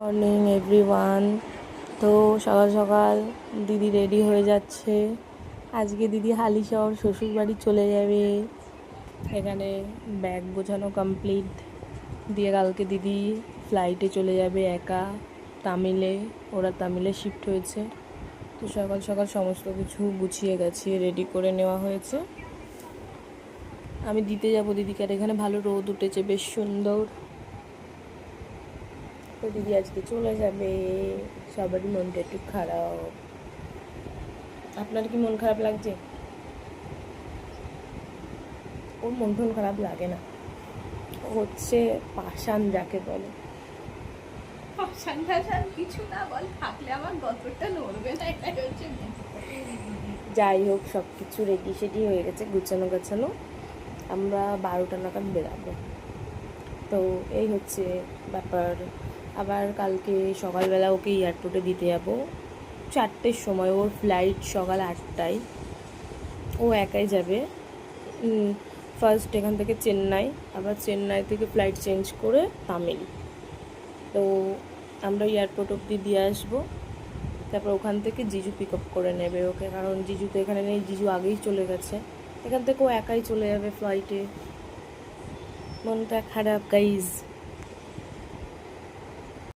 Morning everyone. তো সকাল সকাল দিদি রেডি হয়ে যাচ্ছে। আজকে দিদি হালিশহর শ্বশুরবাড়ি চলে যাবে। এখানে ব্যাগ গোছানো কমপ্লিট দিয়ে কালকে দিদি ফ্লাইটে চলে যাবে একা তামিলে। ওরা তামিলে শিফট হয়েছে। তো সকাল সকাল সমস্ত কিছু গুছিয়ে গাছিয়ে রেডি করে নেওয়া হয়েছে। আমি দিতে যাব দিদিকে। আর এখানে ভালো রোদ উঠেছে, বেশ সুন্দর। তো দিদি আজকে চলে যাবে। সবারই মনটা একটু খারাপ। আপনার কি মন খারাপ লাগছে? ওর মন টন খারাপ লাগে না, ও হচ্ছে পাষাণ যাকে বলে। পাষাণ টাষাণ কিছু না, বল থাকলে আমার গতরটা নড়বে না, এটাই হচ্ছে। যাই হোক, সব কিছু রেডি সেডি হয়ে গেছে, গুছানো গাছানো। আমরা 12টা নাগাদ বেরাবো। তো এই হচ্ছে ব্যাপার। আবার কালকে সকালবেলা ওকে এয়ারপোর্টে দিতে যাবো 4টের সময়। ওর ফ্লাইট সকাল 8টায়। ও একাই যাবে। ফার্স্ট এখান থেকে চেন্নাই, আবার চেন্নাই থেকে ফ্লাইট চেঞ্জ করে তামিল। তো আমরা এয়ারপোর্ট অবধি দিয়ে আসবো। তারপর ওখান থেকে জিজু পিক আপ করে নেবে ওকে, কারণ জিজু তো এখানে নেই, জিজু আগেই চলে গেছে। এখান থেকে ও একাই চলে যাবে ফ্লাইটে। মনটা খারাপ গাইজ।